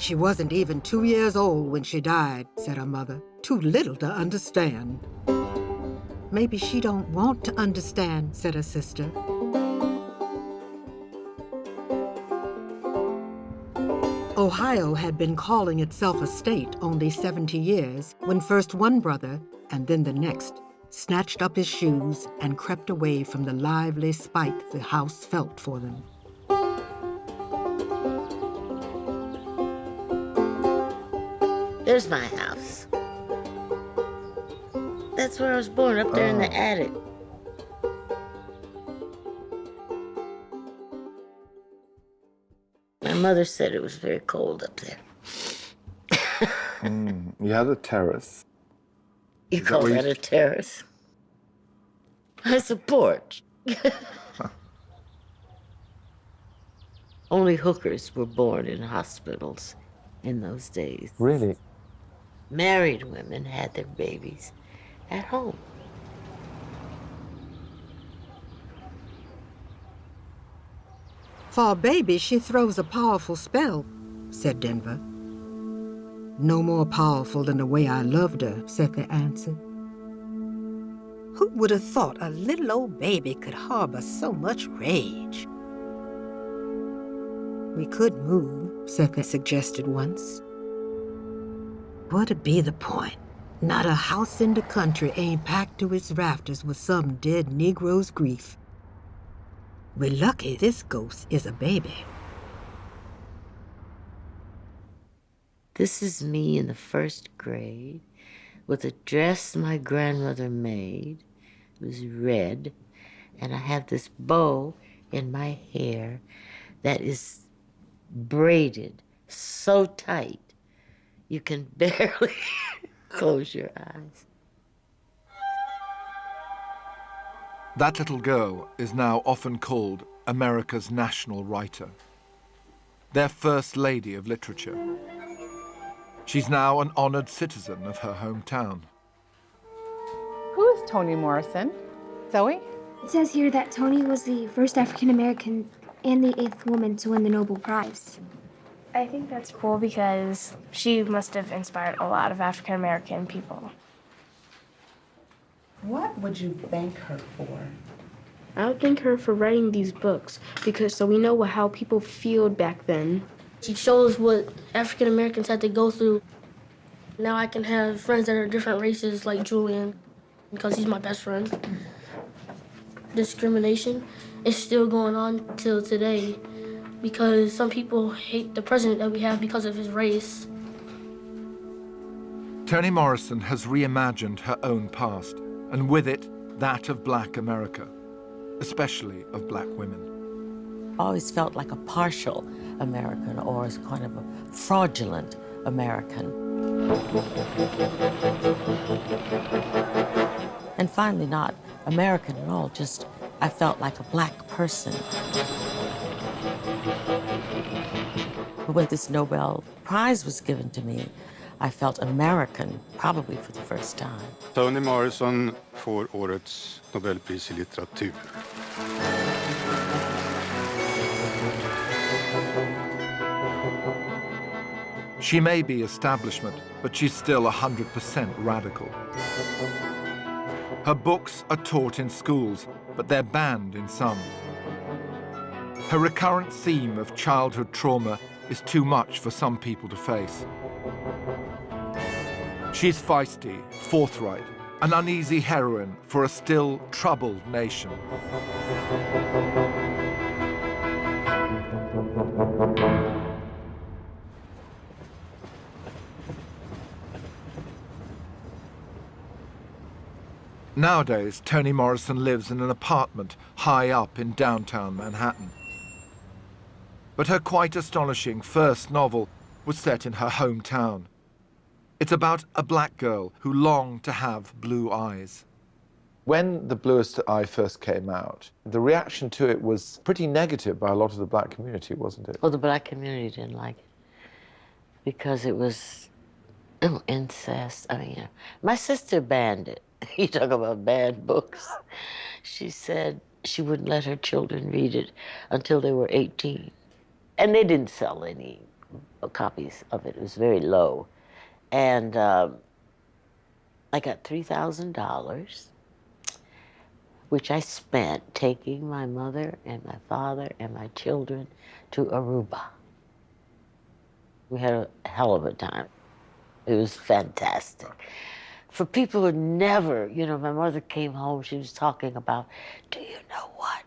She wasn't even 2 years old when she died, said her mother. Too little to understand. Maybe she don't want to understand, said her sister. Ohio had been calling itself a state only 70 years when first one brother, and then the next, snatched up his shoes and crept away from the lively spite the house felt for them. There's my house. That's where I was born, up there in the attic. My mother said it was very cold up there. You had a terrace. You call that a terrace? It's a porch. Only hookers were born in hospitals in those days. Really? Married women had their babies at home. For a baby, she throws a powerful spell, said Denver. No more powerful than the way I loved her, Sethe answered. Who would have thought a little old baby could harbor so much rage? We could move, Sethe suggested once. What'd be the point? Not a house in the country ain't packed to its rafters with some dead Negro's grief. We're lucky this ghost is a baby. This is me in the first grade with a dress my grandmother made. It was red, and I have this bow in my hair that is braided so tight you can barely close your eyes. That little girl is now often called America's national writer, their first lady of literature. She's now an honored citizen of her hometown. Who is Toni Morrison? Zoe? It says here that Toni was the first African-American and the 8th woman to win the Nobel Prize. I think that's cool because she must have inspired a lot of African-American people. What would you thank her for? I would thank her for writing these books because so we know how people feel back then. She shows what African Americans had to go through. Now I can have friends that are different races like Julian because he's my best friend. Discrimination is still going on till today because some people hate the president that we have because of his race. Toni Morrison has reimagined her own past, and with it, that of Black America, especially of Black women. I always felt like a partial American or as kind of a fraudulent American. And finally not American at all, just I felt like a Black person. But when this Nobel Prize was given to me, I felt American, probably for the first time. Toni Morrison får årets Nobelpris i litteratur. She may be establishment, but she's still 100% radical. Her books are taught in schools, but they're banned in some. Her recurrent theme of childhood trauma is too much for some people to face. She's feisty, forthright, an uneasy heroine for a still troubled nation. Nowadays, Toni Morrison lives in an apartment high up in downtown Manhattan. But her quite astonishing first novel was set in her hometown. It's about a Black girl who longed to have blue eyes. When The Bluest Eye first came out, the reaction to it was pretty negative by a lot of the Black community, wasn't it? Well, the Black community didn't like it because it was incest. I mean, my sister banned it. You talk about bad books. She said she wouldn't let her children read it until they were 18. And they didn't sell any copies of it. It was very low. And I got $3,000, which I spent taking my mother and my father and my children to Aruba. We had a hell of a time. It was fantastic. For people who never, you know, my mother came home, she was talking about, do you know what?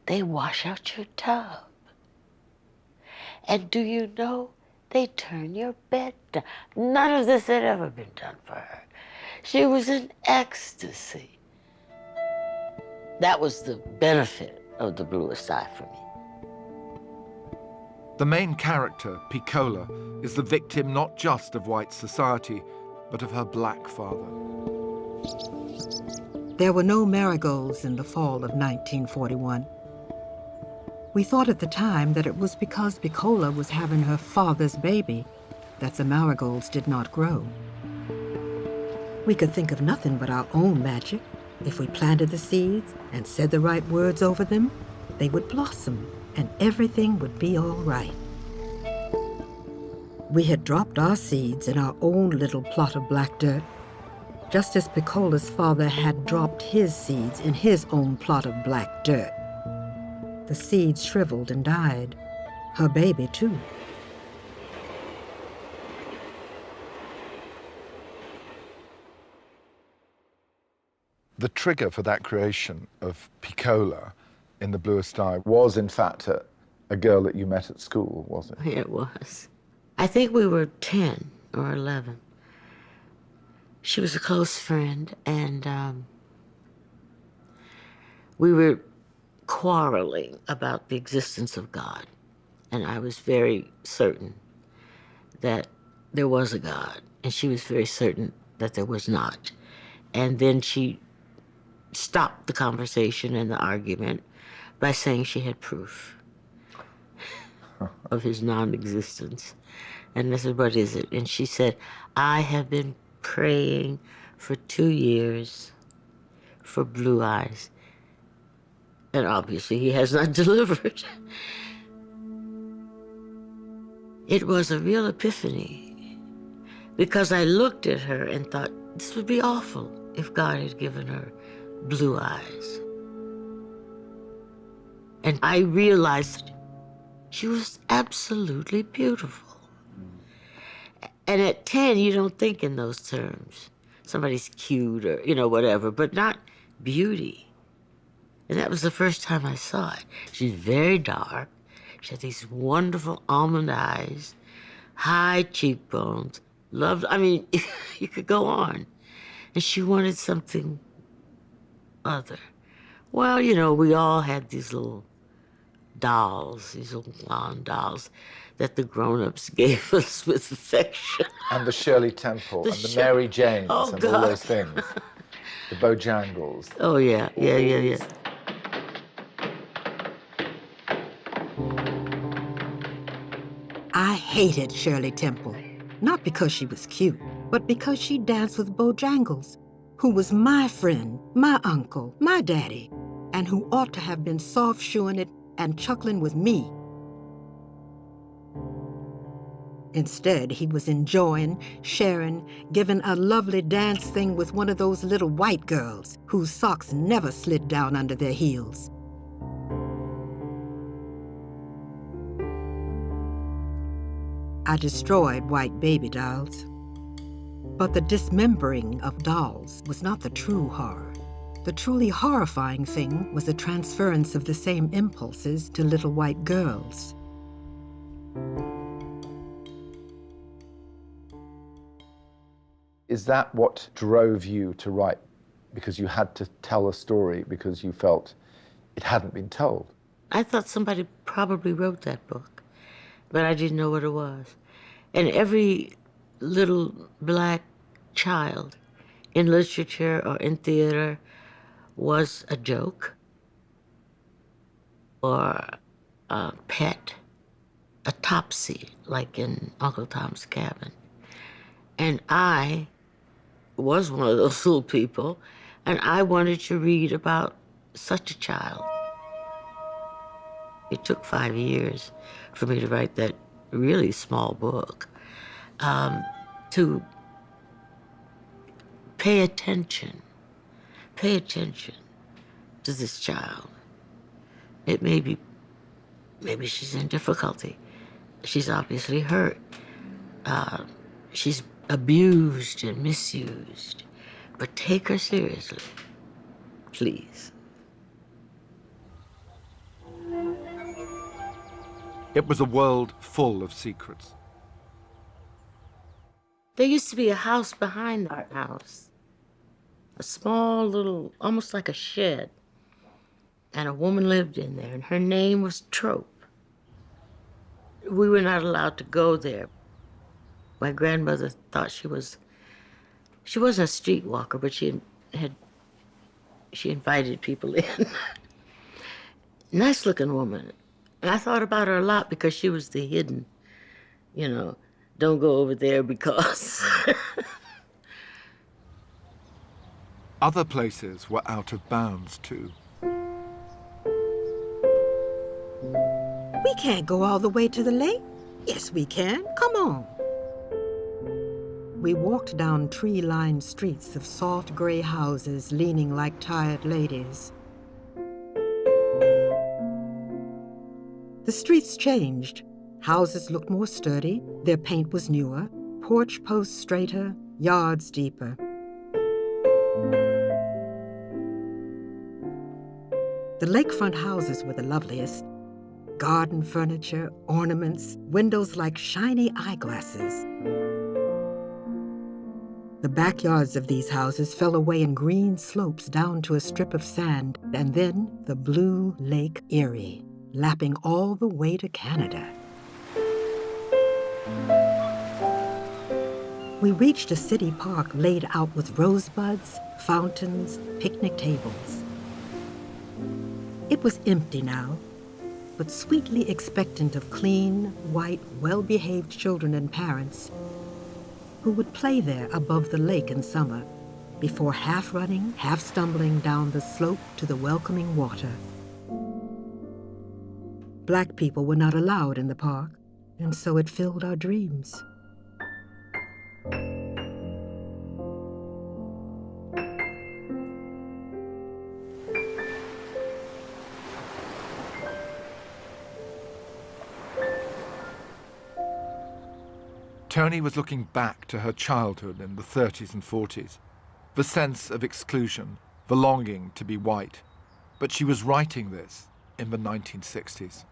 They wash out your tub. And do you know, they turn your bed down. None of this had ever been done for her. She was in ecstasy. That was the benefit of The Bluest Eye for me. The main character, Piccola, is the victim not just of white society, but of her black father. There were no marigolds in the fall of 1941. We thought at the time that it was because Piccola was having her father's baby that the marigolds did not grow. We could think of nothing but our own magic. If we planted the seeds and said the right words over them, they would blossom and everything would be all right. We had dropped our seeds in our own little plot of black dirt, just as Piccola's father had dropped his seeds in his own plot of black dirt. The seeds shriveled and died. Her baby, too. The trigger for that creation of Piccola in The Bluest Eye Was, in fact, a girl that you met at school, was it? It was. I think we were 10 or 11. She was a close friend, and we were quarreling about the existence of God. And I was very certain that there was a God, and she was very certain that there was not. And then she stopped the conversation and the argument by saying she had proof of his non-existence. And I said, what is it? And she said, I have been praying for 2 years for blue eyes. And obviously he has not delivered. It was a real epiphany, because I looked at her and thought, this would be awful if God had given her blue eyes. And I realized she was absolutely beautiful. And at 10, you don't think in those terms. Somebody's cute or, you know, whatever, but not beauty. And that was the first time I saw it. She's very dark. She had these wonderful almond eyes, high cheekbones, loved, I mean, you could go on. And she wanted something other. Well, you know, we all had these little dolls, these little blonde dolls that the grown-ups gave us with affection. And the Shirley Temple, and the Mary Janes, and all those things. The Bojangles. Oh, yeah. I hated Shirley Temple, not because she was cute, but because she danced with Bojangles, who was my friend, my uncle, my daddy, and who ought to have been soft-shoeing it and chuckling with me. Instead, he was enjoying, sharing, giving a lovely dance thing with one of those little white girls whose socks never slid down under their heels. I destroyed white baby dolls. But the dismembering of dolls was not the true horror. The truly horrifying thing was the transference of the same impulses to little white girls. Is that what drove you to write? Because you had to tell a story because you felt it hadn't been told? I thought somebody probably wrote that book, but I didn't know what it was. And every little black child in literature or in theater was a joke or a pet, a topsy, like in Uncle Tom's Cabin. And I was one of those little people, and I wanted to read about such a child. It took 5 years for me to write that really small book, to pay attention to this child. It may be, maybe she's in difficulty. She's obviously hurt. She's abused and misused. But take her seriously, please. It was a world full of secrets. There used to be a house behind our house. A small little, almost like a shed. And a woman lived in there, and her name was Trope. We were not allowed to go there. My grandmother thought she wasn't a streetwalker, but she invited people in. Nice looking woman. And I thought about her a lot because she was the hidden, don't go over there because. Other places were out of bounds too. We can't go all the way to the lake. Yes, we can. Come on. We walked down tree-lined streets of soft gray houses leaning like tired ladies. The streets changed. Houses looked more sturdy, their paint was newer, porch posts straighter, yards deeper. The lakefront houses were the loveliest. Garden furniture, ornaments, windows like shiny eyeglasses. The backyards of these houses fell away in green slopes down to a strip of sand, and then the blue Lake Erie, lapping all the way to Canada. We reached a city park laid out with rosebuds, fountains, picnic tables. It was empty now, but sweetly expectant of clean, white, well-behaved children and parents who would play there above the lake in summer, before half running, half stumbling down the slope to the welcoming water. Black people were not allowed in the park, and so it filled our dreams. Toni was looking back to her childhood in the 30s and 40s, the sense of exclusion, the longing to be white. But she was writing this in the 1960s.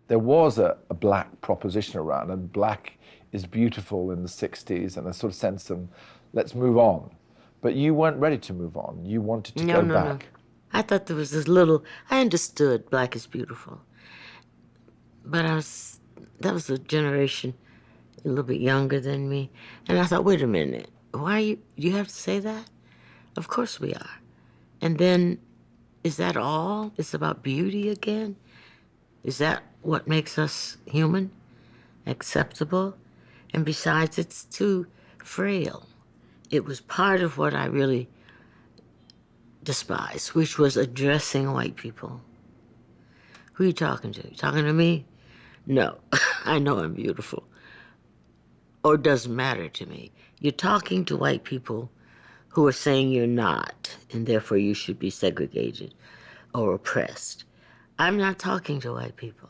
There was a black proposition around, and black is beautiful in the 60s, and a sort of sense of, let's move on. But you weren't ready to move on. You wanted to go back. No. I thought there was this little, I understood black is beautiful. But that was a generation a little bit younger than me. And I thought, wait a minute, you have to say that? Of course we are. And then, is that all? It's about beauty again? Is that what makes us human? Acceptable? And besides, it's too frail. It was part of what I really despised, which was addressing white people. Who are you talking to? You talking to me? No, I know I'm beautiful. Or it doesn't matter to me. You're talking to white people who are saying you're not, and therefore you should be segregated or oppressed. I'm not talking to white people.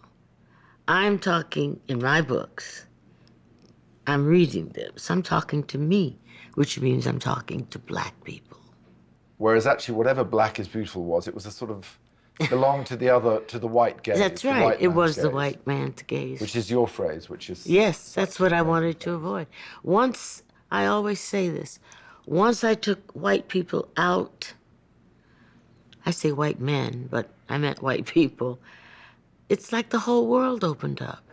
I'm talking in my books. I'm reading them. So I'm talking to me, which means I'm talking to black people. Whereas actually whatever black is beautiful was, it was a sort of, belonged to the white gaze. That's right. It was the white man's gaze. Which is your phrase, which is... Yes, that's what I wanted to avoid. Once, I always say this, once I took white people out, I say white men, but I meant white people, it's like the whole world opened up.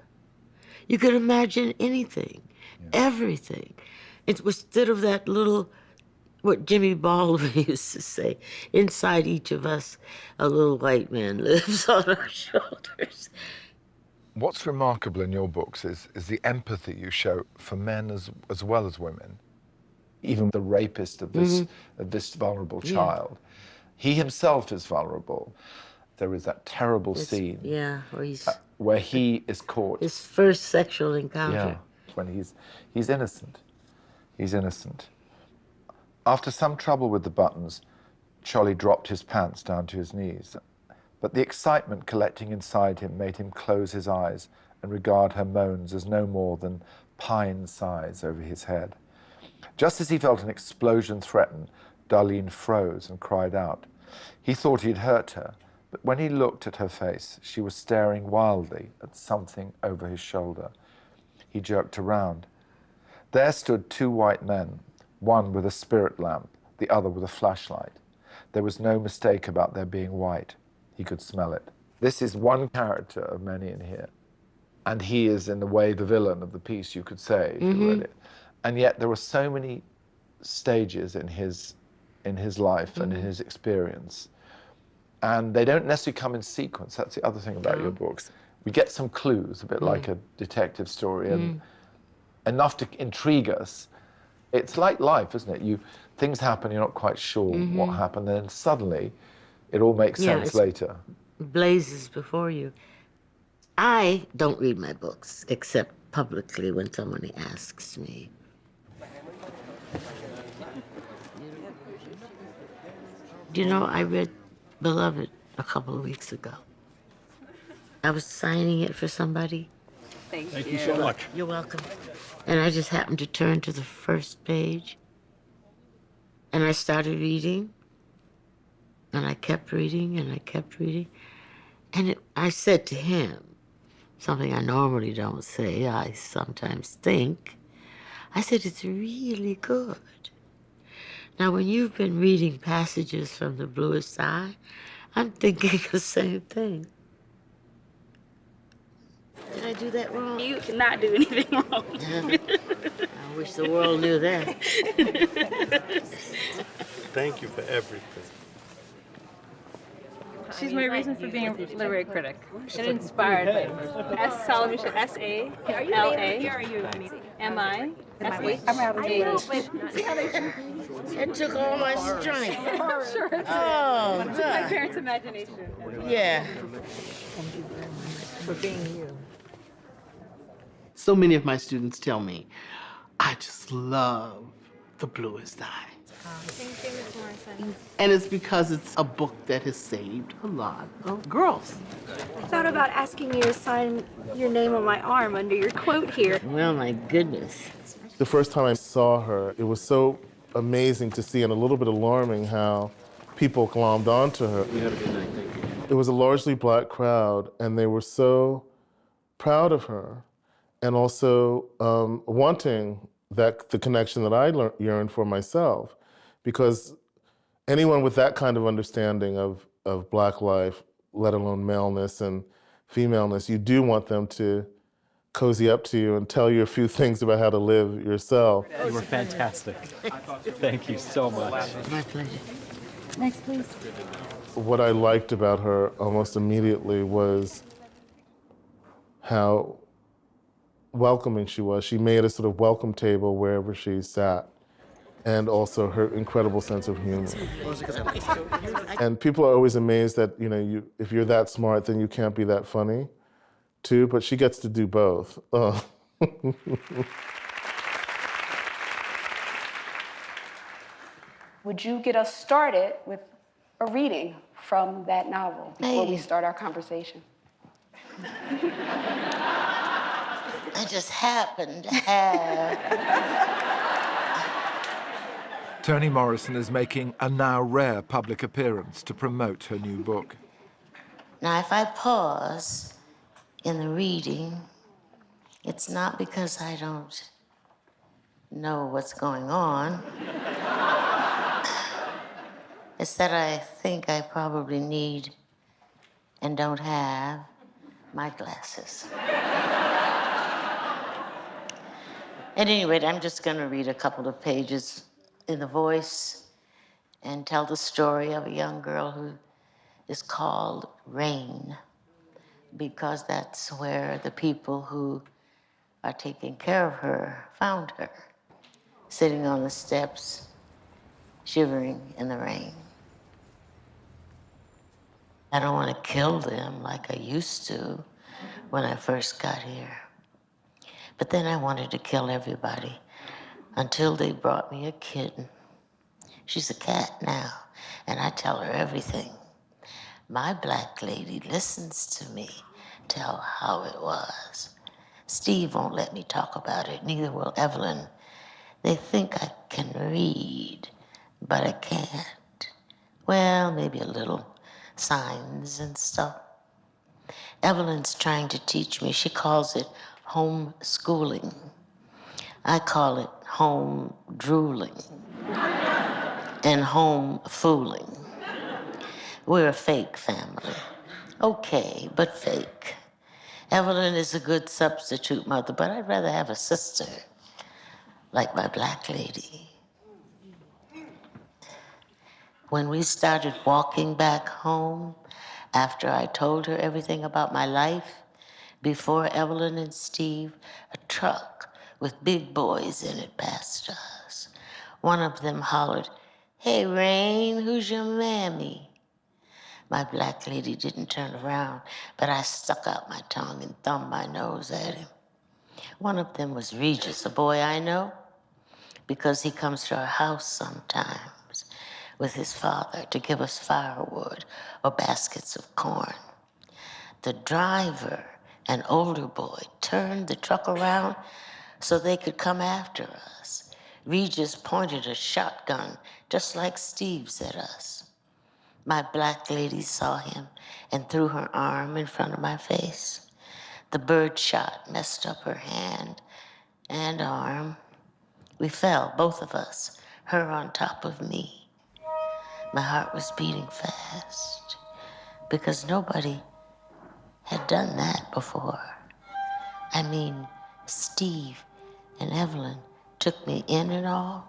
You could imagine anything, everything. It was instead of that little, what Jimmy Baldwin used to say, inside each of us, a little white man lives on our shoulders. What's remarkable in your books is the empathy you show for men as well as women. Even the rapist of this vulnerable child, he himself is vulnerable. There is that terrible scene Yeah, where he is caught. His first sexual encounter. Yeah, when he's innocent. He's innocent. After some trouble with the buttons, Charlie dropped his pants down to his knees. But the excitement collecting inside him made him close his eyes and regard her moans as no more than pine sighs over his head. Just as he felt an explosion threaten, Darlene froze and cried out. He thought he'd hurt her, but when he looked at her face, she was staring wildly at something over his shoulder. He jerked around. There stood two white men, one with a spirit lamp, the other with a flashlight. There was no mistake about their being white. He could smell it. This is one character of many in here. And he is, in a way, the villain of the piece, you could say, if you read it. And yet there were so many stages in his life and in his experience. And they don't necessarily come in sequence. That's the other thing about your books. We get some clues, a bit like a detective story, and enough to intrigue us. It's like life, isn't it? Things happen, you're not quite sure what happened, then suddenly it all makes sense later. Blazes before you. I don't read my books, except publicly when somebody asks me. Do you know, I read Beloved a couple of weeks ago. I was signing it for somebody. Thank you so much. You're welcome. And I just happened to turn to the first page. And I started reading. And I kept reading, and I kept reading. And I said to him, something I normally don't say, I sometimes think. I said, it's really good. Now, when you've been reading passages from The Bluest Eye, I'm thinking the same thing. Did I do that wrong? You cannot do anything wrong. I wish the world knew that. Thank you for everything. She's my reason for being a literary critic. And inspired by S. Solomon, S-A-L-A. Am I? S-H. It took all my strength. Sure. Oh, It took my parents' imagination. yeah. Thank you very much for being you. So many of my students tell me, I just love The Bluest Eye. Thank you, Ms. Morrison. And it's because it's a book that has saved a lot of girls. I thought about asking you to sign your name on my arm under your quote here. Well, my goodness. The first time I saw her, it was so amazing to see and a little bit alarming how people glommed onto her. You have a good night, thank you. It was a largely black crowd, and they were so proud of her and also wanting the connection that I yearned for myself. Because anyone with that kind of understanding of black life, let alone maleness and femaleness, you do want them to cozy up to you and tell you a few things about how to live yourself. You were fantastic. Thank you so much. My pleasure. Next, please. What I liked about her almost immediately was how welcoming she was. She made a sort of welcome table wherever she sat, and also her incredible sense of humor. And people are always amazed that, if you're that smart, then you can't be that funny, too, but she gets to do both. Would you get us started with a reading from that novel before we start our conversation? I just happened to have... Toni Morrison is making a now rare public appearance to promote her new book. Now, if I pause in the reading, it's not because I don't know what's going on. It's that I think I probably need and don't have my glasses. At any rate, I'm just going to read a couple of pages in the voice and tell the story of a young girl who is called Rain, because that's where the people who are taking care of her found her, sitting on the steps, shivering in the rain. I don't want to kill them like I used to when I first got here. But then I wanted to kill everybody until they brought me a kitten. She's a cat now, and I tell her everything. My black lady listens to me tell how it was. Steve won't let me talk about it, neither will Evelyn. They think I can read, but I can't. Well, maybe a little signs and stuff. Evelyn's trying to teach me. She calls it home schooling. I call it home drooling and home fooling. We're a fake family. Okay, but fake. Evelyn is a good substitute mother, but I'd rather have a sister like my black lady. When we started walking back home, after I told her everything about my life, before Evelyn and Steve, a truck with big boys in it passed us. One of them hollered, "Hey, Rain, who's your mammy?" My black lady didn't turn around, but I stuck out my tongue and thumbed my nose at him. One of them was Regis, a boy I know, because he comes to our house sometimes with his father to give us firewood or baskets of corn. The driver, an older boy, turned the truck around so they could come after us. Regis pointed a shotgun just like Steve's at us. My black lady saw him and threw her arm in front of my face. The bird shot messed up her hand and arm. We fell, both of us, her on top of me. My heart was beating fast because nobody had done that before. I mean, Steve and Evelyn took me in and all,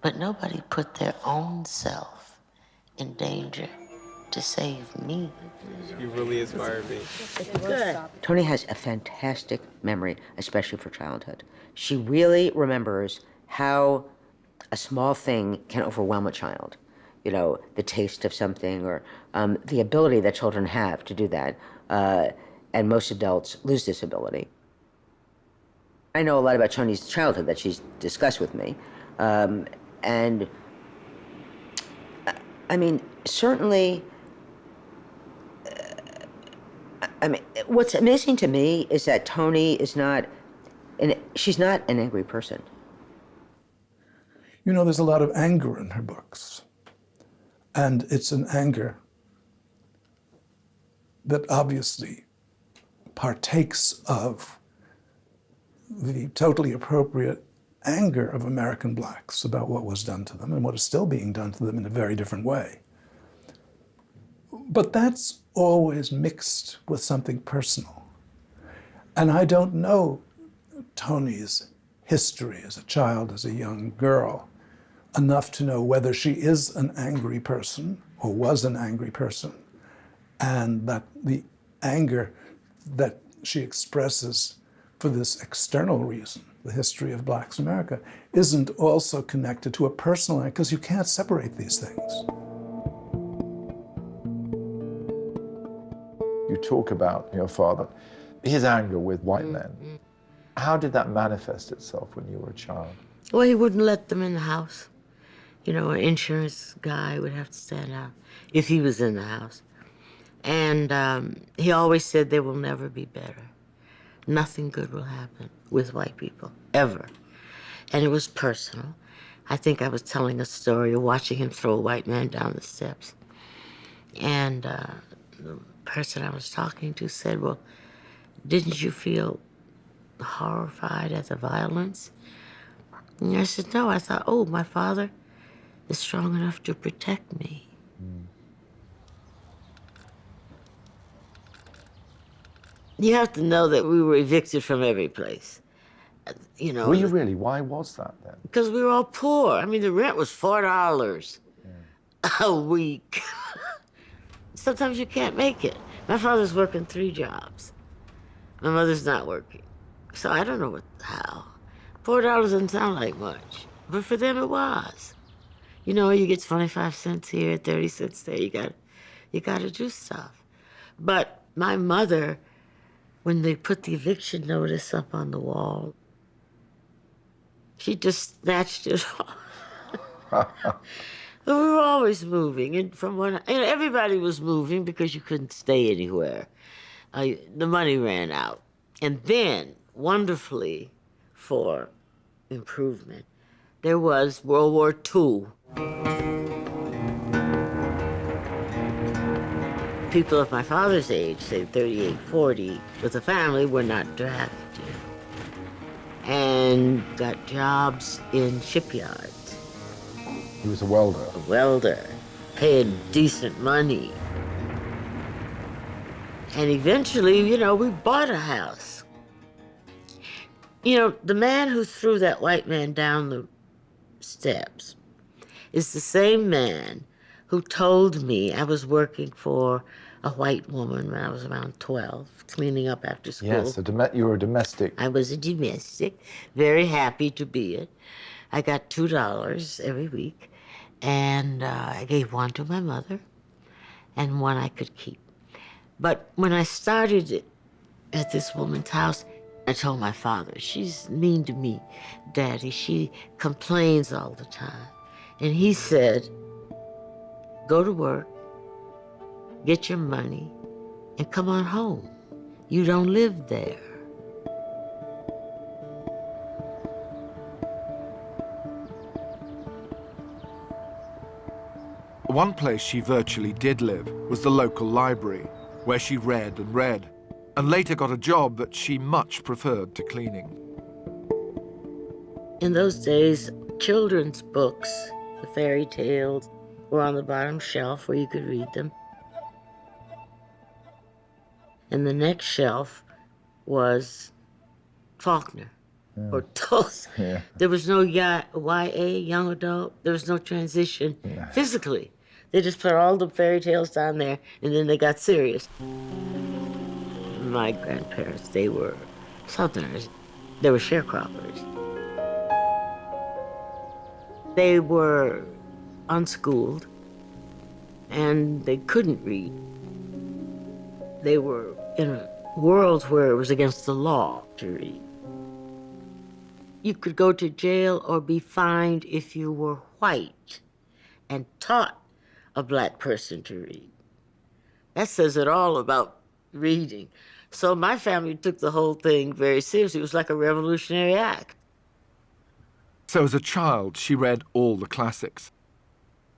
but nobody put their own self in danger to save me. You really inspired me. Good. Toni has a fantastic memory, especially for childhood. She really remembers how a small thing can overwhelm a child. You know, the taste of something or the ability that children have to do that. And most adults lose this ability. I know a lot about Toni's childhood that she's discussed with me. And I mean, certainly, I mean, what's amazing to me is that Toni is she's not an angry person. You know, there's a lot of anger in her books. And it's an anger that obviously partakes of the totally appropriate anger of American blacks about what was done to them and what is still being done to them in a very different way. But that's always mixed with something personal. And I don't know Toni's history as a child, as a young girl, enough to know whether she is an angry person or was an angry person, and that the anger that she expresses for this external reason, the history of Blacks in America, isn't also connected to a personal anger, because you can't separate these things. You talk about your father, his anger with white men. How did that manifest itself when you were a child? Well, he wouldn't let them in the house. You know, an insurance guy would have to stand out if he was in the house. And he always said there will never be better. Nothing good will happen with white people, ever. And it was personal. I think I was telling a story of watching him throw a white man down the steps. And the person I was talking to said, "Well, didn't you feel horrified at the violence?" And I said, "No." I thought, oh, my father is strong enough to protect me. You have to know that we were evicted from every place. You know. Were you really? Why was that then? Because we were all poor. I mean, the rent was $4 a week. Sometimes you can't make it. My father's working 3 jobs. My mother's not working. So I don't know how. $4 doesn't sound like much, but for them it was. You know, you get 25 cents here, 30 cents there. You got You got to do stuff. But my mother, when they put the eviction notice up on the wall, she just snatched it off. We were always moving, and everybody was moving because you couldn't stay anywhere. The money ran out. And then, wonderfully, for improvement, there was World War II. People of my father's age, say 38, 40, with a family, were not drafted and got jobs in shipyards. He was a welder. A welder, paid decent money. And eventually, we bought a house. The man who threw that white man down the steps is the same man who told me I was working for a white woman when I was around 12, cleaning up after school. Yes, you were a domestic. I was a domestic, very happy to be it. I got $2 every week, and I gave one to my mother, and one I could keep. But when I started at this woman's house, I told my father, she's mean to me, Daddy. She complains all the time. And he said, go to work, get your money, and come on home. You don't live there. One place she virtually did live was the local library, where she read and read, and later got a job that she much preferred to cleaning. In those days, children's books, the fairy tales, were on the bottom shelf where you could read them. And the next shelf was Faulkner or Tolstoy. Yeah. There was no YA, young adult. There was no transition physically. They just put all the fairy tales down there, and then they got serious. My grandparents, they were Southerners. They were sharecroppers. They were unschooled, and they couldn't read. They were in a world where it was against the law to read. You could go to jail or be fined if you were white and taught a black person to read. That says it all about reading. So my family took the whole thing very seriously. It was like a revolutionary act. So as a child, she read all the classics.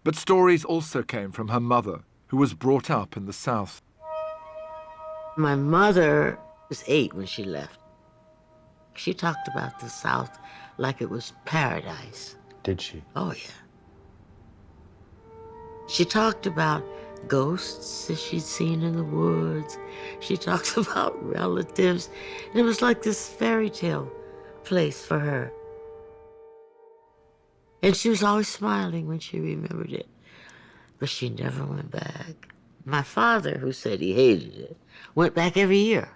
But stories also came from her mother, who was brought up in the South. My mother was 8 when she left. She talked about the South like it was paradise. Did she? Oh, yeah. She talked about ghosts that she'd seen in the woods. She talked about relatives. And it was like this fairy tale place for her. And she was always smiling when she remembered it. But she never went back. My father, who said he hated it, went back every year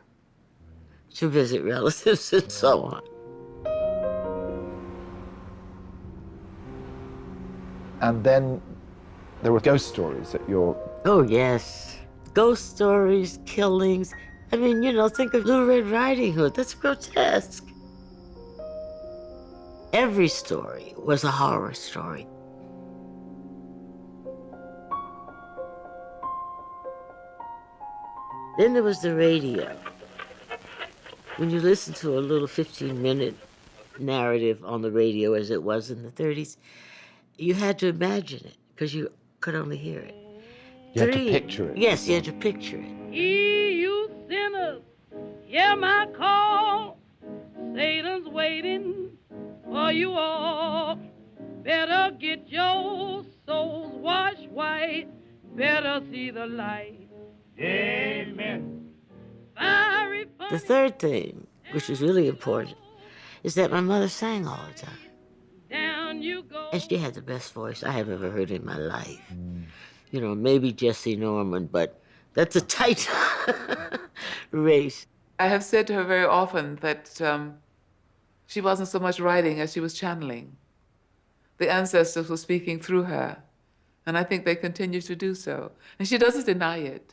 to visit relatives and so on. And then there were ghost stories at your... Oh, yes. Ghost stories, killings. I mean, think of Little Red Riding Hood. That's grotesque. Every story was a horror story. Then there was the radio. When you listen to a little 15-minute narrative on the radio, as it was in the 30s, you had to imagine it because you could only hear it. You had to picture it. Yes, you had to picture it. You sinners, hear my call. Satan's waiting for you all. Better get your souls washed white. Better see the light. Amen. The third thing, which is really important, is that my mother sang all the time. Down you go. And she had the best voice I have ever heard in my life. Maybe Jessye Norman, but that's a tight race. I have said to her very often that she wasn't so much writing as she was channeling. The ancestors were speaking through her, And I think they continue to do so. And she doesn't deny it.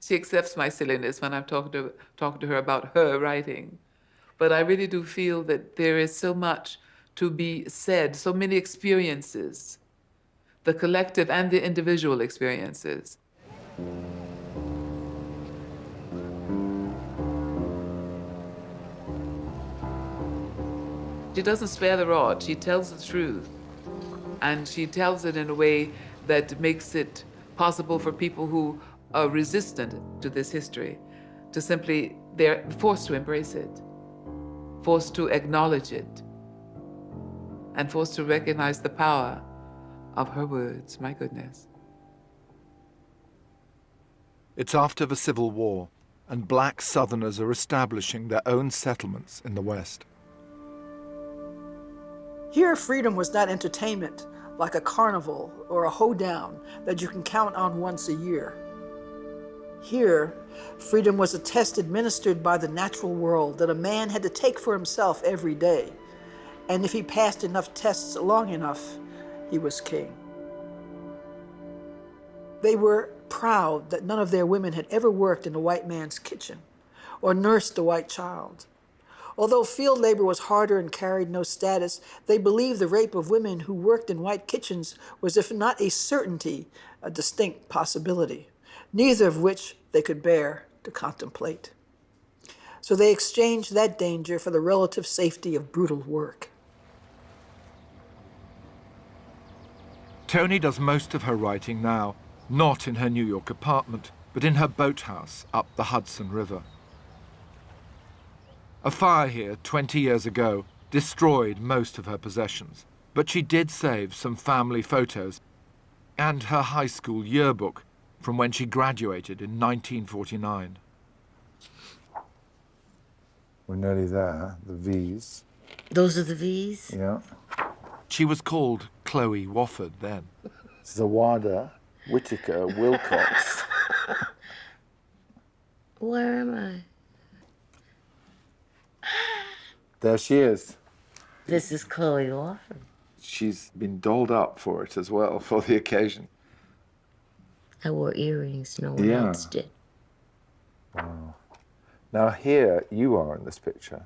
She accepts my silliness when I'm talking to her about her writing. But I really do feel that there is so much to be said, so many experiences, the collective and the individual experiences. She doesn't spare the rod, she tells the truth. And she tells it in a way that makes it possible for people who are resistant to this history to simply, they're forced to embrace it, forced to acknowledge it, and forced to recognize the power of her words, my goodness. It's after the Civil War, and black Southerners are establishing their own settlements in the West. Here, freedom was not entertainment like a carnival or a hoedown that you can count on once a year. Here, freedom was a test administered by the natural world that a man had to take for himself every day. And if he passed enough tests long enough, he was king. They were proud that none of their women had ever worked in a white man's kitchen or nursed a white child. Although field labor was harder and carried no status, they believed the rape of women who worked in white kitchens was, if not a certainty, a distinct possibility, neither of which they could bear to contemplate. So they exchanged that danger for the relative safety of brutal work. Toni does most of her writing now, not in her New York apartment, but in her boathouse up the Hudson River. A fire here 20 years ago destroyed most of her possessions, but she did save some family photos and her high school yearbook from when she graduated in 1949. We're nearly there, the V's. Those are the V's? Yeah. She was called Chloe Wofford then. Zawada, Whitaker, Wilcox. Where am I? There she is. This is Chloe Wofford. She's been dolled up for it as well, for the occasion. I wore earrings, no one else did. Wow. Now here you are in this picture.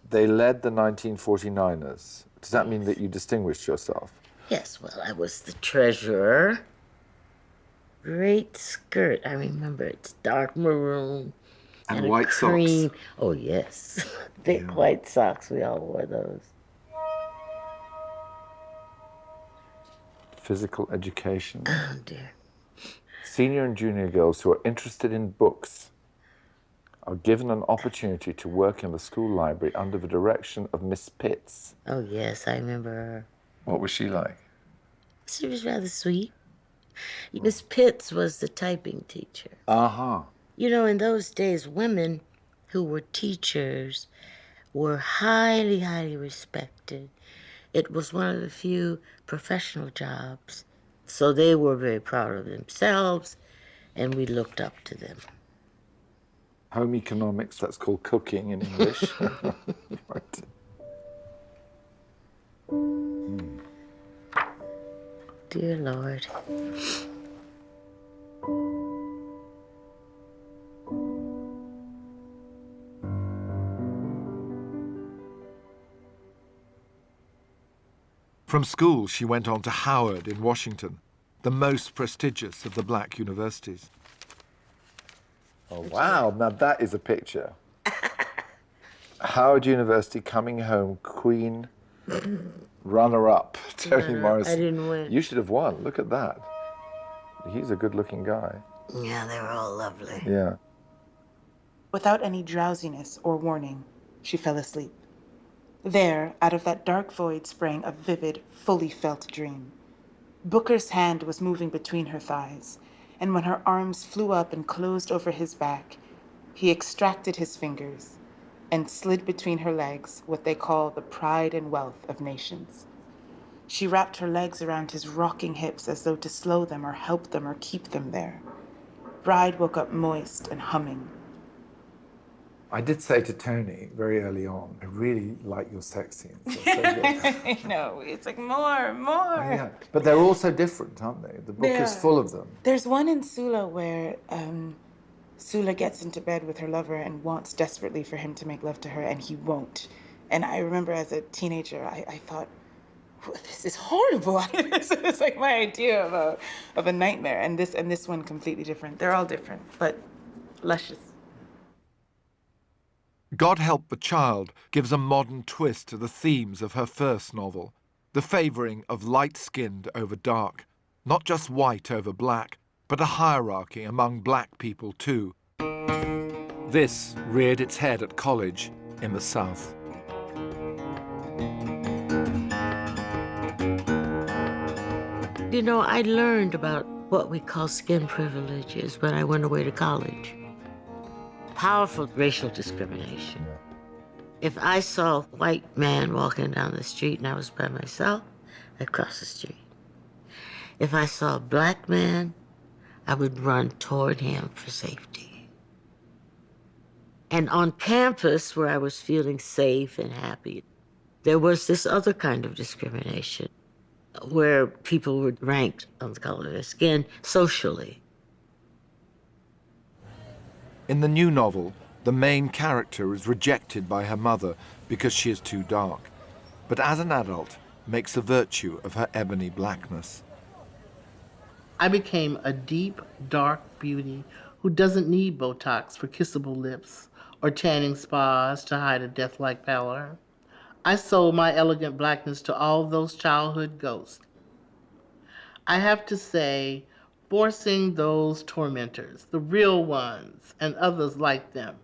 They led the 1949ers. Does that mean that you distinguished yourself? Yes, well, I was the treasurer. Great skirt, I remember it's dark maroon. And white cream. socks. Oh, yes. Thick white socks, we all wore those. Physical education. Oh, dear. Senior and junior girls who are interested in books are given an opportunity to work in the school library under the direction of Miss Pitts. Oh, yes, I remember her. What was she like? She was rather sweet. Miss Pitts was the typing teacher. Uh-huh. You know, in those days, women who were teachers were highly, highly respected. It was one of the few professional jobs. So they were very proud of themselves, and we looked up to them. Home economics, that's called cooking in English. Right. Dear Lord. From school, she went on to Howard in Washington, the most prestigious of the black universities. Oh, wow. Now that is a picture. Howard University coming home, Queen, runner-up, Toni Morrison. I didn't win. You should have won. Look at that. He's a good-looking guy. Yeah, they were all lovely. Yeah. Without any drowsiness or warning, she fell asleep. There, out of that dark void sprang a vivid, fully felt dream. Booker's hand was moving between her thighs, and when her arms flew up and closed over his back, he extracted his fingers and slid between her legs what they call the pride and wealth of nations. She wrapped her legs around his rocking hips as though to slow them or help them or keep them there. Bride woke up moist and humming. I did say to Toni very early on, I really like your sex scenes. They're so good. I know, it's like more. Yeah, but they're all so different, aren't they? The book is full of them. There's one in Sula where Sula gets into bed with her lover and wants desperately for him to make love to her, and he won't. And I remember as a teenager, I thought, this is horrible. This is like my idea of a nightmare. And this one completely different. They're all different, but luscious. God Help the Child gives a modern twist to the themes of her first novel, the favouring of light-skinned over dark, not just white over black, but a hierarchy among black people too. This reared its head at college in the South. You know, I learned about what we call skin privileges when I went away to college. Powerful racial discrimination. If I saw a white man walking down the street and I was by myself, I'd cross the street. If I saw a black man, I would run toward him for safety. And on campus, where I was feeling safe and happy, there was this other kind of discrimination, where people were ranked on the color of their skin socially. In the new novel, the main character is rejected by her mother because she is too dark, but as an adult, makes a virtue of her ebony blackness. I became a deep, dark beauty who doesn't need Botox for kissable lips or tanning spas to hide a death-like pallor. I sold my elegant blackness to all those childhood ghosts. I have to say, forcing those tormentors, the real ones and others like them,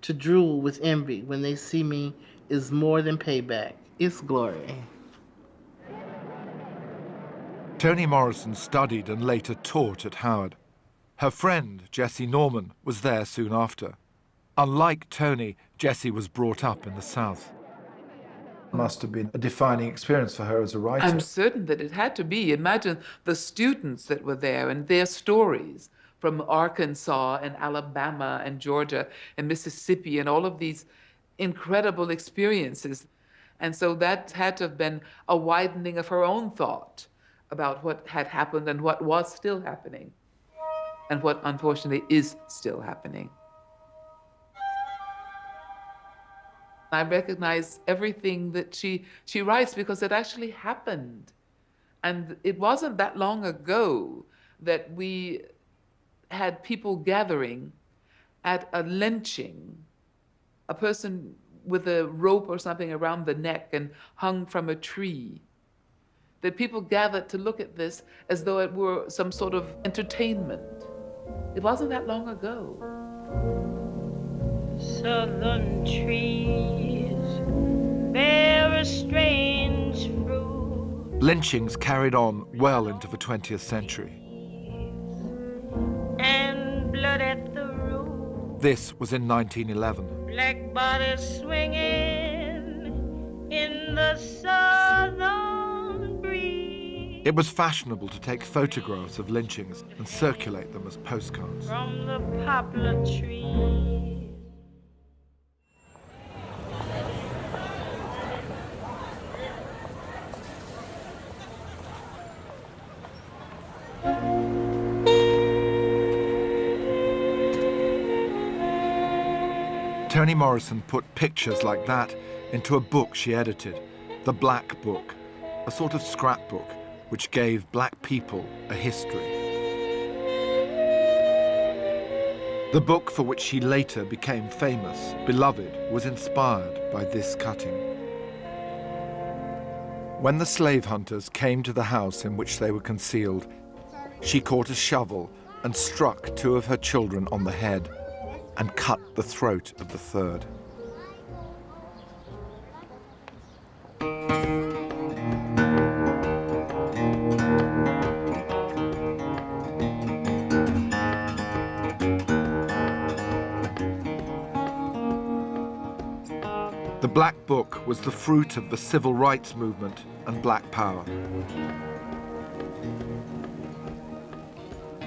to drool with envy when they see me is more than payback. It's glory. Toni Morrison studied and later taught at Howard. Her friend, Jessye Norman, was there soon after. Unlike Toni, Jessye was brought up in the South. Must have been a defining experience for her as a writer. I'm certain that it had to be. Imagine the students that were there and their stories from Arkansas and Alabama and Georgia and Mississippi and all of these incredible experiences. And so that had to have been a widening of her own thought about what had happened and what was still happening and what unfortunately is still happening. I recognize everything that she writes because it actually happened. And it wasn't that long ago that we had people gathering at a lynching, a person with a rope or something around the neck and hung from a tree. That people gathered to look at this as though it were some sort of entertainment. It wasn't that long ago. Southern trees bear a strange fruit. Lynchings carried on well into the 20th century. And blood at the root. This was in 1911. Black bodies swinging in the southern breeze. It was fashionable to take photographs of lynchings and circulate them as postcards. From the poplar tree. Toni Morrison put pictures like that into a book she edited, The Black Book, a sort of scrapbook which gave black people a history. The book for which she later became famous, Beloved, was inspired by this cutting. When the slave hunters came to the house in which they were concealed, she caught a shovel and struck 2 of her children on the head and cut the throat of the 3rd. The Black Book was the fruit of the civil rights movement and Black Power.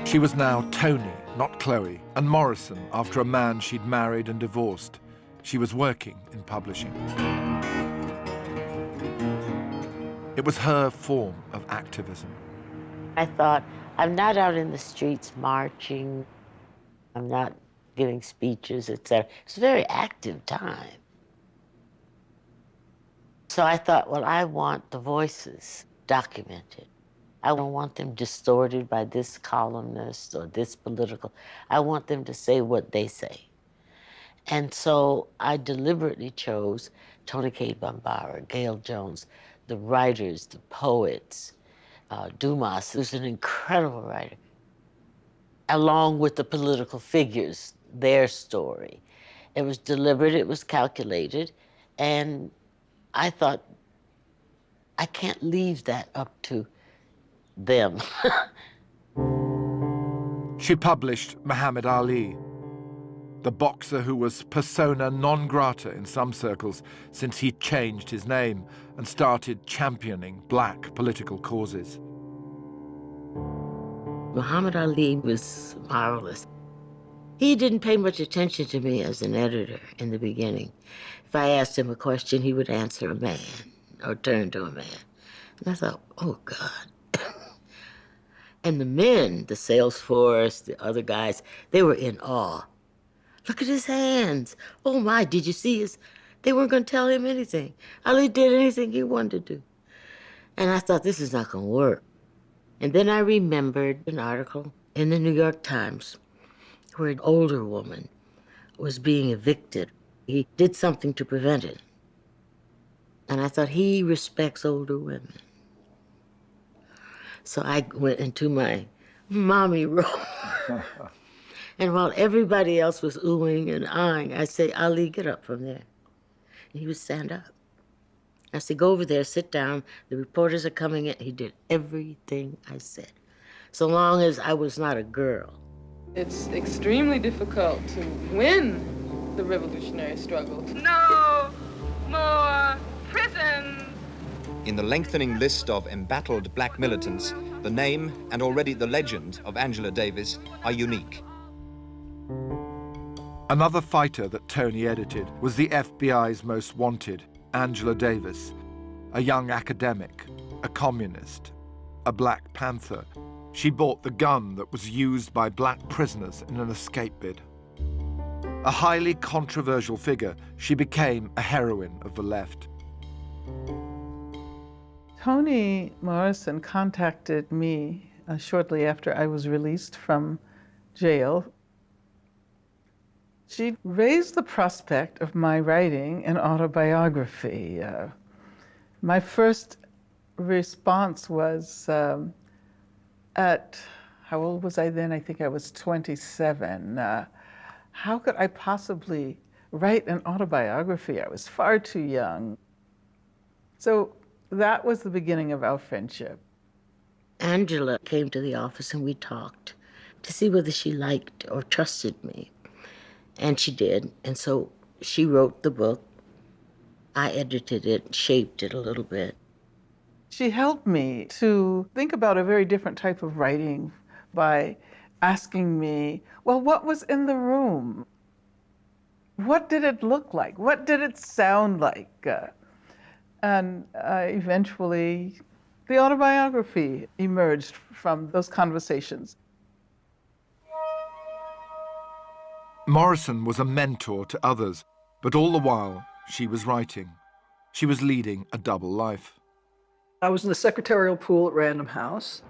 She was now Toni, not Chloe, and Morrison after a man she'd married and divorced. she was working in publishing. It was her form of activism. I thought, I'm not out in the streets marching. I'm not giving speeches, etc. It's a very active time. So I thought, well, I want the voices documented. I don't want them distorted by this columnist or this political. I want them to say what they say. And so I deliberately chose Toni Cade Bambara, Gail Jones, the writers, the poets, Dumas, who's an incredible writer, along with the political figures, their story. It was deliberate, it was calculated, and I thought, I can't leave that up to them. She published Muhammad Ali, the boxer who was persona non grata in some circles since he changed his name and started championing black political causes. Muhammad Ali was marvelous. He didn't pay much attention to me as an editor in the beginning. If I asked him a question, he would answer a man or turn to a man. And I thought, oh, God. And the men, the sales force, the other guys, they were in awe. Look at his hands. Oh, my, did you see his? They weren't going to tell him anything. Ali did anything he wanted to do. And I thought, this is not going to work. And then I remembered an article in the New York Times where an older woman was being evicted. He did something to prevent it. And I thought, he respects older women. So I went into my mommy role. And while everybody else was oohing and ahhing, I say, Ali, get up from there. And he would stand up. I said, go over there, sit down. The reporters are coming in. He did everything I said, so long as I was not a girl. It's extremely difficult to win the revolutionary struggle. No more prisons. In the lengthening list of embattled black militants, the name and already the legend of Angela Davis are unique. Another fighter that Toni edited was the FBI's most wanted, Angela Davis, a young academic, a communist, a Black Panther. She bought the gun that was used by black prisoners in an escape bid. A highly controversial figure, she became a heroine of the left. Toni Morrison contacted me shortly after I was released from jail. She raised the prospect of my writing an autobiography. My first response was at, how old was I then? I think I was 27. How could I possibly write an autobiography? I was far too young. So that was the beginning of our friendship. Angela came to the office and we talked to see whether she liked or trusted me. And she did, and so she wrote the book. I edited it, shaped it a little bit. She helped me to think about a very different type of writing by asking me, well, what was in the room? What did it look like? What did it sound like? And eventually, the autobiography emerged from those conversations. Morrison was a mentor to others, but all the while, she was writing. She was leading a double life. I was in the secretarial pool at Random House,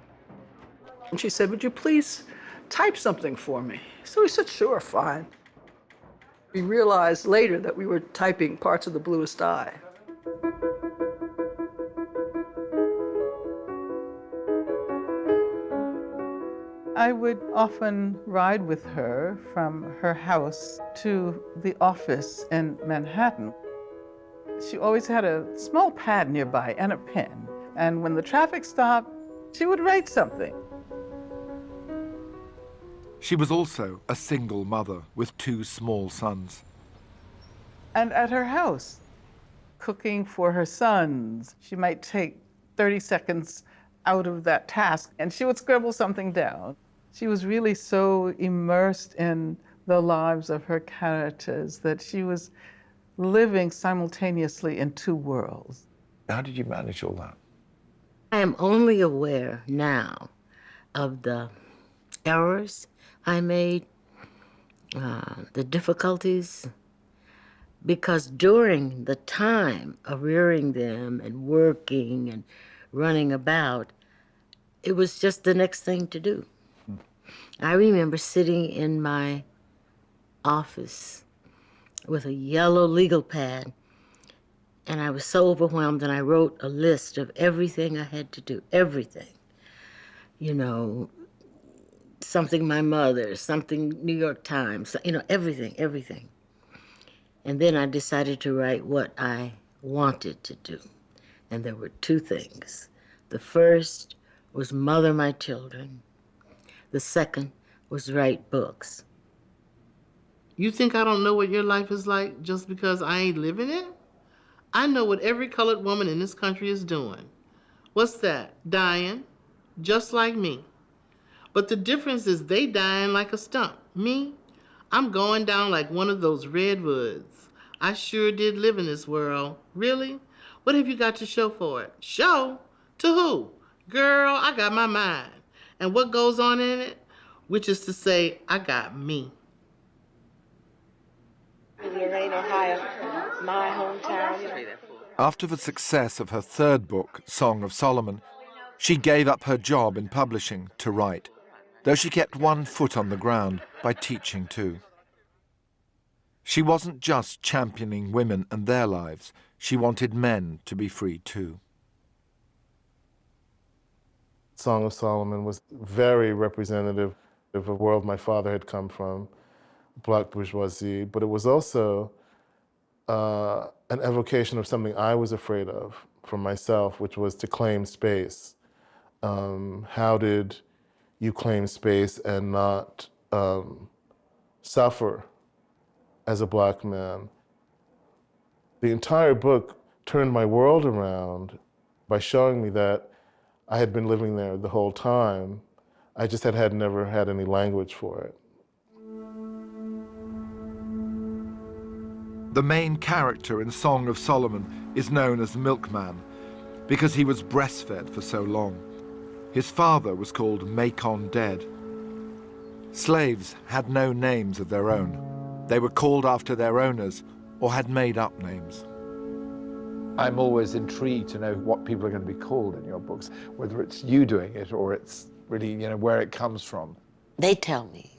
and she said, would you please type something for me? So we said, sure, fine. We realized later that we were typing parts of The Bluest Eye. I would often ride with her from her house to the office in Manhattan. She always had a small pad nearby and a pen. And when the traffic stopped, she would write something. She was also a single mother with 2 small sons. And at her house, cooking for her sons, she might take 30 seconds out of that task and she would scribble something down. She was really so immersed in the lives of her characters that she was living simultaneously in two worlds. How did you manage all that? I am only aware now of the errors I made, the difficulties, because during the time of rearing them and working and running about, it was just the next thing to do. I remember sitting in my office with a yellow legal pad, and I was so overwhelmed, and I wrote a list of everything I had to do, everything. You know, something my mother, something New York Times, you know, everything. And then I decided to write what I wanted to do. And there were two things. The first was mother my children. The second was write books. You think I don't know what your life is like just because I ain't living it? I know what every colored woman in this country is doing. What's that? Dying, just like me. But the difference is they dying like a stump. Me, I'm going down like one of those redwoods. I sure did live in this world. Really? What have you got to show for it? Show? To who? Girl, I got my mind. And what goes on in it? Which is to say, I got me. In Lorraine, Ohio, my hometown. After the success of her third book, Song of Solomon, she gave up her job in publishing to write, though she kept one foot on the ground by teaching too. She wasn't just championing women and their lives, she wanted men to be free too. Song of Solomon was very representative of a world my father had come from, black bourgeoisie, but it was also an evocation of something I was afraid of for myself, which was to claim space. How did you claim space and not suffer as a black man? The entire book turned my world around by showing me that I had been living there the whole time. I just had never had any language for it. The main character in Song of Solomon is known as Milkman because he was breastfed for so long. His father was called Macon Dead. Slaves had no names of their own. They were called after their owners or had made up names. I'm always intrigued to know what people are going to be called in your books, whether it's you doing it or it's really, you know, where it comes from. They tell me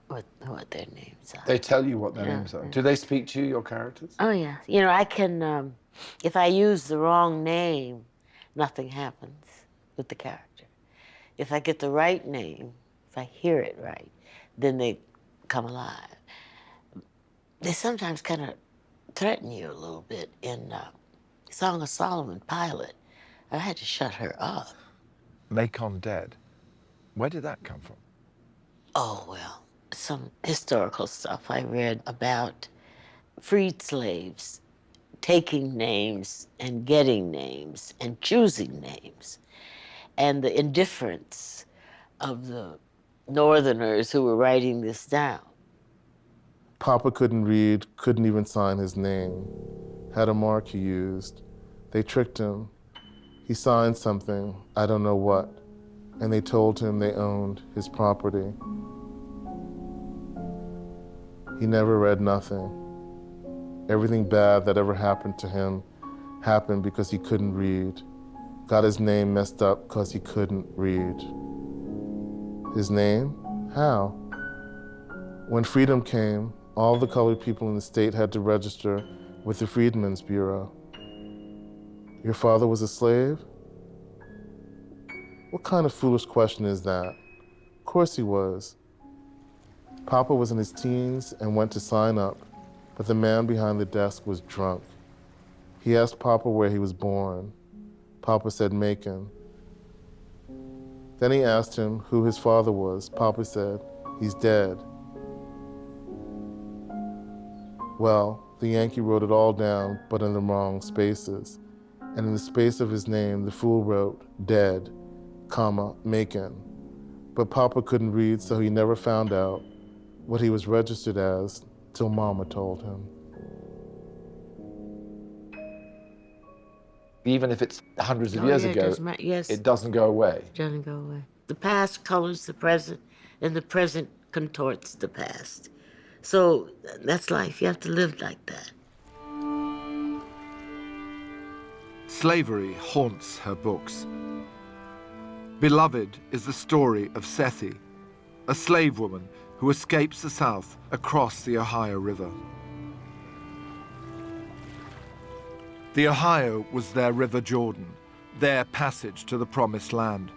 what their names are. They tell you what their names are. Do they speak to you, your characters? Oh, yeah. You know, I can, if I use the wrong name, nothing happens with the character. If I get the right name, if I hear it right, then they come alive. They sometimes kind of threaten you a little bit. In Song of Solomon pilot, I had to shut her up. Macon Dead. Where did that come from? Oh, well, some historical stuff I read about freed slaves taking names and getting names and choosing names, and the indifference of the Northerners who were writing this down. Papa couldn't read, couldn't even sign his name, had a mark he used. They tricked him. He signed something, I don't know what, and they told him they owned his property. He never read nothing. Everything bad that ever happened to him happened because he couldn't read. Got his name messed up because he couldn't read. His name? How? When freedom came, all the colored people in the state had to register with the Freedmen's Bureau. Your father was a slave? What kind of foolish question is that? Of course he was. Papa was in his teens and went to sign up, but the man behind the desk was drunk. He asked Papa where he was born. Papa said Macon. Then he asked him who his father was. Papa said, he's dead. Well, the Yankee wrote it all down, but in the wrong spaces. And in the space of his name, the fool wrote, dead, comma, Macon. But Papa couldn't read, so he never found out what he was registered as till Mama told him. Even if it's hundreds of Oh, years yeah, it ago, doesn't matter. Yes. it doesn't go away. It doesn't go away. The past colors the present, and the present contorts the past. So that's life. You have to live like that. Slavery haunts her books. Beloved is the story of Jessye, a slave woman who escapes the South across the Ohio River. The Ohio was their River Jordan, their passage to the Promised Land.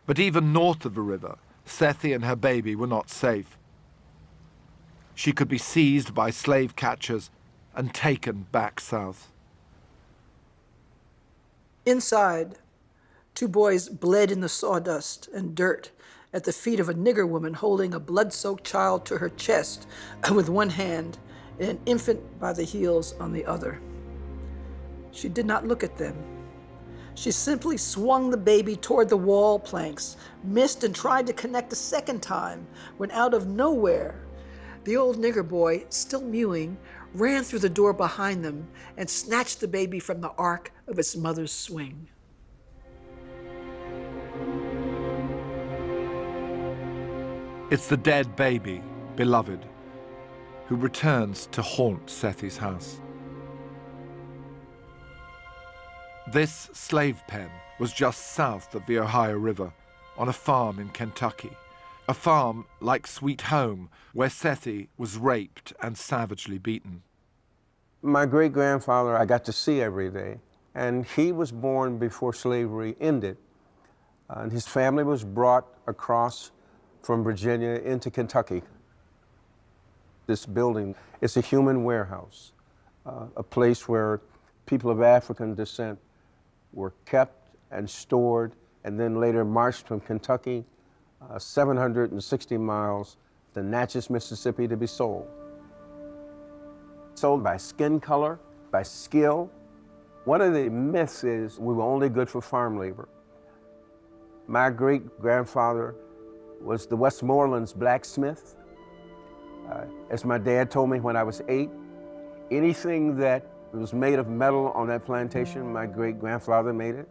But even north of the river, Jessye and her baby were not safe. She could be seized by slave catchers and taken back south. Inside, 2 boys bled in the sawdust and dirt at the feet of a nigger woman holding a blood-soaked child to her chest with one hand and an infant by the heels on the other. She did not look at them. She simply swung the baby toward the wall planks, missed and tried to connect a second time, when out of nowhere, the old nigger boy, still mewing, ran through the door behind them and snatched the baby from the arc of its mother's swing. It's the dead baby, Beloved, who returns to haunt Jessye's house. This slave pen was just south of the Ohio River, on a farm in Kentucky. A farm like Sweet Home, where Jessye was raped and savagely beaten. My great-grandfather I got to see every day, and he was born before slavery ended. And his family was brought across from Virginia into Kentucky. This building is a human warehouse, a place where people of African descent were kept and stored, and then later marched from Kentucky 760 miles to Natchez, Mississippi to be sold. Sold by skin color, by skill. One of the myths is we were only good for farm labor. My great-grandfather was the Westmoreland's blacksmith. As my dad told me when I was 8, anything that was made of metal on that plantation, my great-grandfather made it.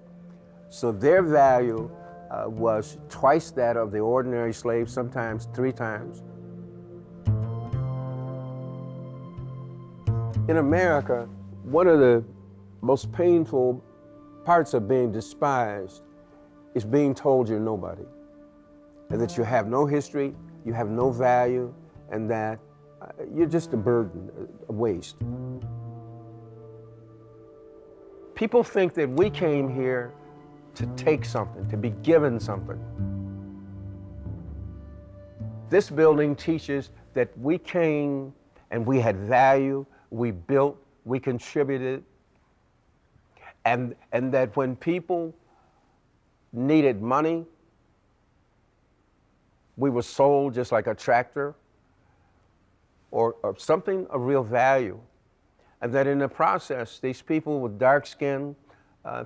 So their value was twice that of the ordinary slave, sometimes 3 times. In America, one of the most painful parts of being despised is being told you're nobody, and that you have no history, you have no value, and that you're just a burden, a waste. People think that we came here to take something, to be given something. This building teaches that we came and we had value, we built, we contributed, and that when people needed money, we were sold just like a tractor or something of real value. And that in the process, these people with dark skin,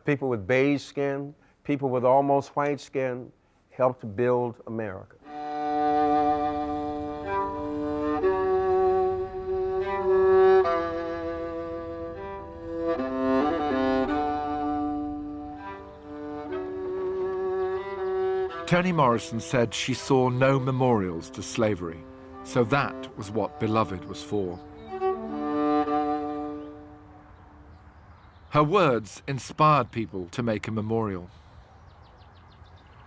people with beige skin, people with almost white skin, helped build America. Toni Morrison said she saw no memorials to slavery, so that was what Beloved was for. Her words inspired people to make a memorial.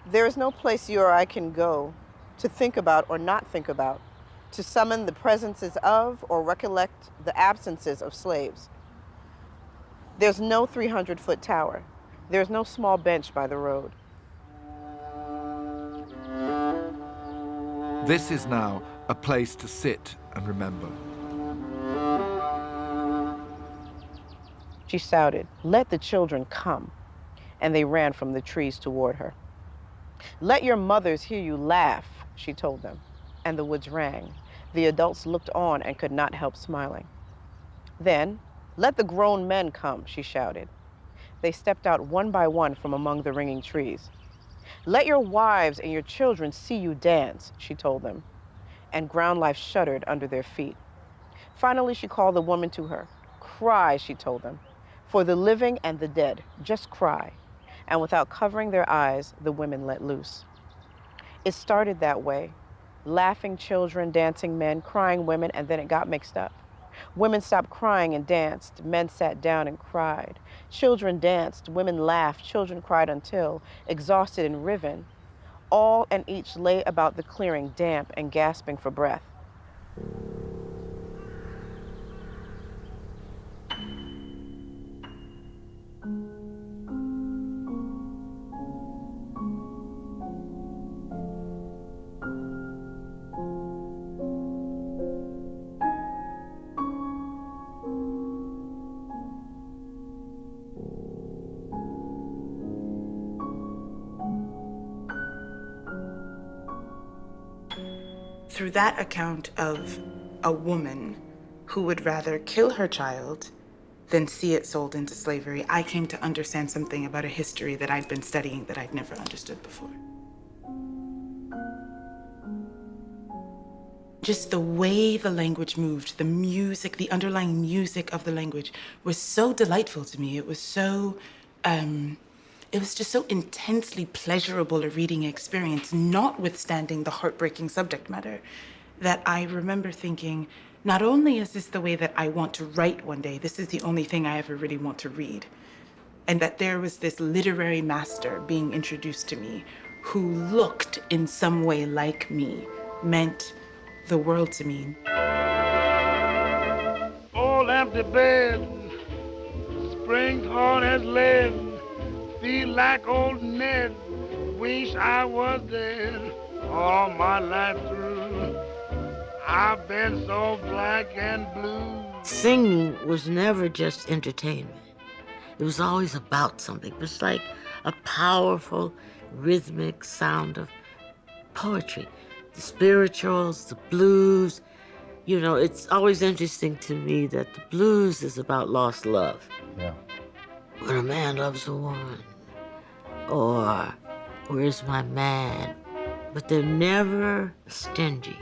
There is no place you or I can go to think about or not think about, to summon the presences of or recollect the absences of slaves. There's no 300-foot tower. There's no small bench by the road. This is now a place to sit and remember. She shouted, "Let the children come," and they ran from the trees toward her. "Let your mothers hear you laugh," she told them, and the woods rang. The adults looked on and could not help smiling. Then, "Let the grown men come," she shouted. They stepped out one by one from among the ringing trees. "Let your wives and your children see you dance," she told them, and ground life shuddered under their feet. Finally, she called the woman to her. Cry, she told them, for the living and the dead. Just cry. And without covering their eyes, the women let loose. It started that way. Laughing children, dancing men, crying women, and then it got mixed up. Women stopped crying and danced. Men sat down and cried. Children danced. Women laughed. Children cried until, exhausted and riven, all and each lay about the clearing, damp and gasping for breath. Through that account of a woman who would rather kill her child than see it sold into slavery, I came to understand something about a history that I'd been studying that I'd never understood before. Just the way the language moved, the music, the underlying music of the language was so delightful to me. It was just so intensely pleasurable a reading experience, notwithstanding the heartbreaking subject matter, that I remember thinking, not only is this the way that I want to write one day, this is the only thing I ever really want to read. And that there was this literary master being introduced to me who looked in some way like me, meant the world to me. Old empty bed, spring's hard as lead, feel like old Ned, wish I was dead. All my life through, I've been so black and blue. Singing was never just entertainment. It was always about something. It was like a powerful, rhythmic sound of poetry. The spirituals, the blues. You know, it's always interesting to me that the blues is about lost love. Yeah. When a man loves a woman, or where's my man? But they're never stingy.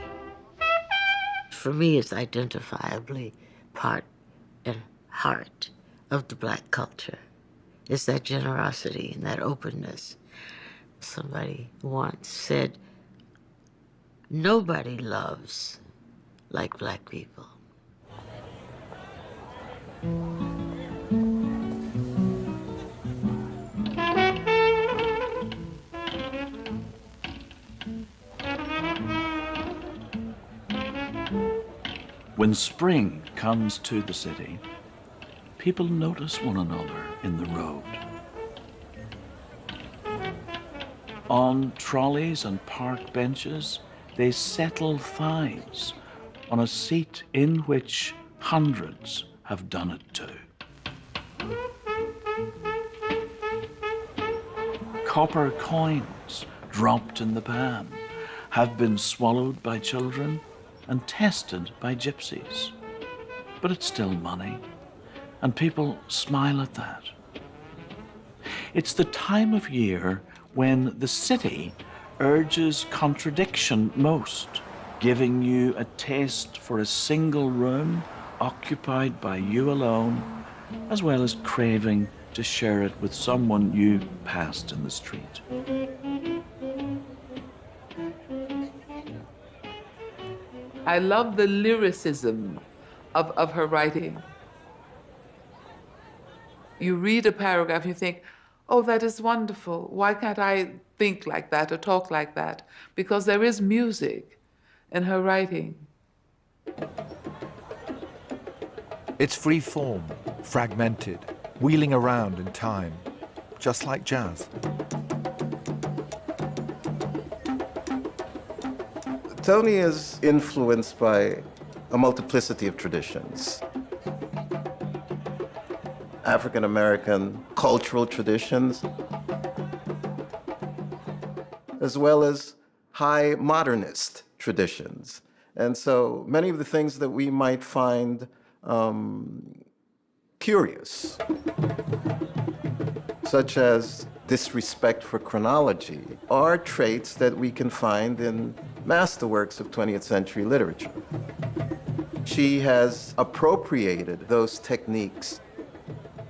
For me, it's identifiably part and heart of the Black culture. It's that generosity and that openness. Somebody once said, nobody loves like Black people. When spring comes to the city, people notice one another in the road. On trolleys and park benches, they settle thighs on a seat in which hundreds have done it too. Copper coins dropped in the pan have been swallowed by children and tested by gypsies. But it's still money, and people smile at that. It's the time of year when the city urges contradiction most, giving you a taste for a single room occupied by you alone, as well as craving to share it with someone you passed in the street. I love the lyricism of her writing. You read a paragraph, you think, oh, that is wonderful. Why can't I think like that or talk like that? Because there is music in her writing. It's free form, fragmented, wheeling around in time, just like jazz. Toni is influenced by a multiplicity of traditions. African-American cultural traditions, as well as high modernist traditions. And so many of the things that we might find curious, such as disrespect for chronology, are traits that we can find in masterworks of 20th century literature. she has appropriated those techniques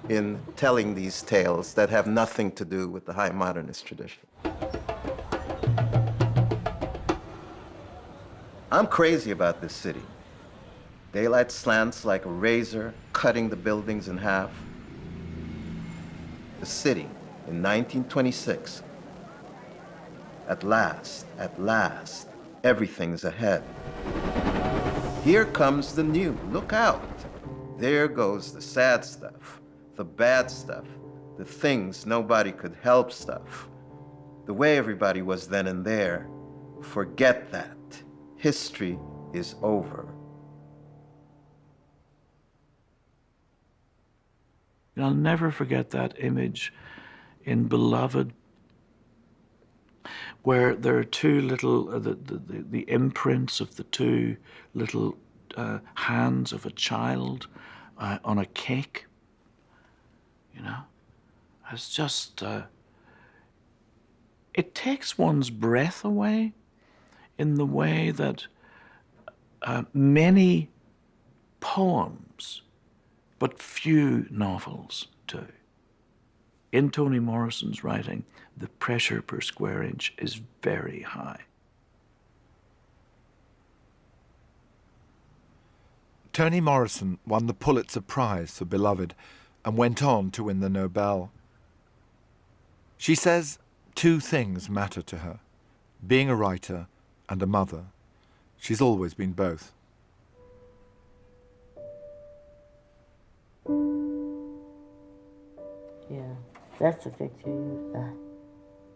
in telling these tales that have nothing to do with the high modernist tradition. I'm crazy about this city. Daylight slants like a razor, cutting the buildings in half. The city in 1926. At last, everything's ahead. Here comes the new, look out. There goes the sad stuff, the bad stuff, the things nobody could help stuff. The way everybody was then and there, forget that. History is over. I'll never forget that image in Beloved, where there are two little, the imprints of the two little hands of a child on a cake. You know, it's just, it takes one's breath away in the way that many poems, but few novels do. In Toni Morrison's writing, the pressure per square inch is very high. Toni Morrison won the Pulitzer Prize for Beloved and went on to win the Nobel. She says two things matter to her: being a writer and a mother. She's always been both. Yeah, that's a picture.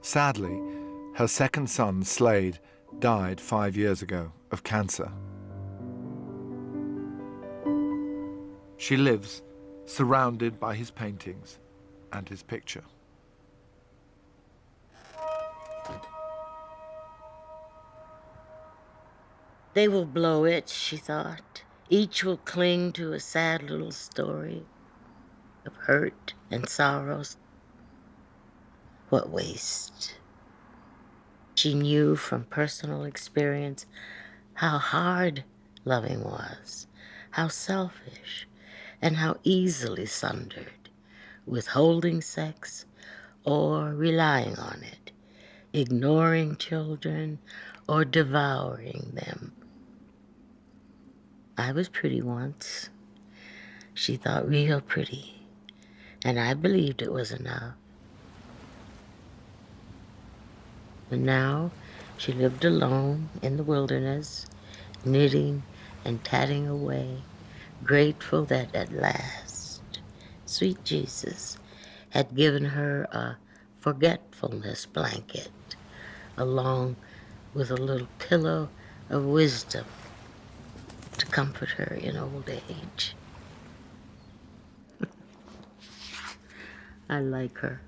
Sadly, her second son, Slade, died 5 years ago of cancer. She lives surrounded by his paintings and his picture. They will blow it, she thought. Each will cling to a sad little story of hurt and sorrows. What waste. She knew from personal experience how hard loving was, how selfish, and how easily sundered, withholding sex or relying on it, ignoring children or devouring them. I was pretty once. She thought real pretty, and I believed it was enough. And now she lived alone in the wilderness, knitting and tatting away, grateful that at last, sweet Jesus had given her a forgetfulness blanket, along with a little pillow of wisdom to comfort her in old age. I like her.